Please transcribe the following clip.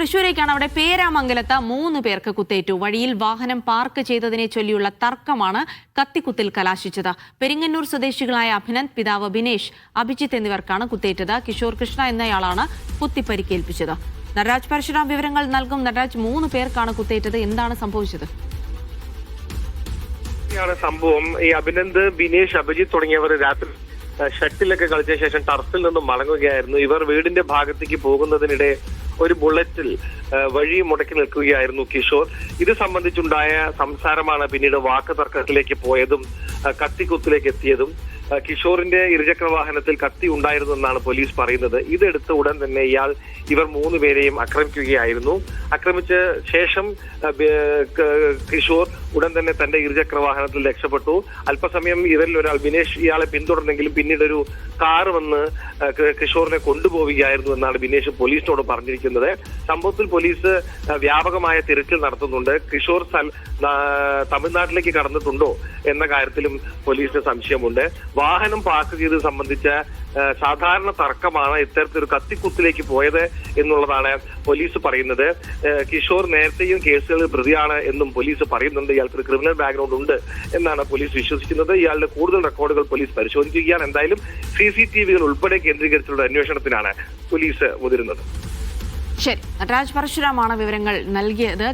തൃശ്ശൂരേക്കാണ്. അവിടെ പേരാമംഗലത്ത് 3 പേർക്ക് കുത്തേറ്റു. വഴിയിൽ വാഹനം പാർക്ക് ചെയ്തതിനെ ചൊല്ലിയുള്ള തർക്കമാണ് കത്തിക്കുത്തിൽ കലാശിച്ചത്. പെരിങ്ങന്നൂർ സ്വദേശികളായ അഭിനന്ദ്, പിതാവ് ബിനേഷ്, അഭിജിത്ത് എന്നിവർക്കാണ് കുത്തേറ്റത്. കിഷോർ കൃഷ്ണ എന്നയാളാണ് കുത്തിപ്പരിക്കേൽപ്പിച്ചത്. നടരാജ് പരശുരാം വിവരങ്ങൾ നൽകും. നടരാജ്, 3 പേർക്കാണ് കുത്തേറ്റത്. എന്താണ് സംഭവിച്ചത്? സംഭവം ഈ അഭിനന്ദ്, ബിനേഷ്, അഭിജിത്ത് തുടങ്ങിയവർ രാത്രി ഷട്ടിലൊക്കെ കളിച്ച ശേഷം ടർഫിൽ നിന്നും മടങ്ങുകയായിരുന്നു. ഇവർ വീടിന്റെ ഭാഗത്തേക്ക് പോകുന്നതിനിടെ ഒരു ബുള്ളറ്റിൽ വഴി മുടക്കി നിൽക്കുകയായിരുന്നു കിഷോർ. ഇത് സംബന്ധിച്ചുണ്ടായ സംസാരമാണ് പിന്നീട് വാക്ക് തർക്കത്തിലേക്ക് പോയതും കത്തിക്കുത്തിലേക്ക് എത്തിയതും. കിഷോറിന്റെ ഇരുചക്ര വാഹനത്തിൽ കത്തി ഉണ്ടായിരുന്നു എന്നാണ് പോലീസ് പറയുന്നത്. ഇതെടുത്ത ഉടൻ തന്നെ ഇവർ 3 പേരെയും ആക്രമിക്കുകയായിരുന്നു. ആക്രമിച്ച ശേഷം കിഷോർ ഉടൻ തന്നെ തന്റെ ഇരുചക്ര വാഹനത്തിൽ രക്ഷപ്പെട്ടു. അല്പസമയം ഇവരിൽ ഒരാൾ ബിനേഷ് ഇയാളെ പിന്തുടർന്നെങ്കിലും പിന്നീട് ഒരു കാറ് വന്ന് കിഷോറിനെ കൊണ്ടുപോവുകയായിരുന്നു എന്നാണ് ബിനേഷ് പോലീസിനോട് പറഞ്ഞിരിക്കുന്നത്. സംഭവത്തിൽ പോലീസ് വ്യാപകമായ തിരച്ചിൽ നടത്തുന്നുണ്ട്. കിഷോർ തമിഴ്നാട്ടിലേക്ക് കടന്നിട്ടുണ്ടോ എന്ന കാര്യത്തിലും പോലീസിന് സംശയമുണ്ട്. വാഹനം പാർക്ക് ചെയ്തത് സംബന്ധിച്ച സാധാരണ തർക്കമാണ് ഇത്തരത്തിലൊരു കത്തിക്കുത്തിലേക്ക് പോയത് എന്നുള്ളതാണ് പോലീസ് പറയുന്നത്. കിഷോർ നേരത്തെയും കേസുകളിൽ പ്രതിയാണ് എന്നും പോലീസ് പറയുന്നുണ്ട്. ഇയാൾക്ക് ക്രിമിനൽ ബാക്ക്ഗ്രൗണ്ട് ഉണ്ട് എന്നാണ് പോലീസ് വിശ്വസിക്കുന്നത്. ഇയാളുടെ കൂടുതൽ റെക്കോർഡുകൾ പോലീസ് പരിശോധിക്കുകയാണ്. എന്തായാലും CCTV-കൾ ഉൾപ്പെടെ കേന്ദ്രീകരിച്ചുള്ള അന്വേഷണത്തിനാണ് പോലീസ് മുതിരുന്നത്. ശരി, നടരാജ് പരശുരാമാണ് വിവരങ്ങൾ നൽകിയത്.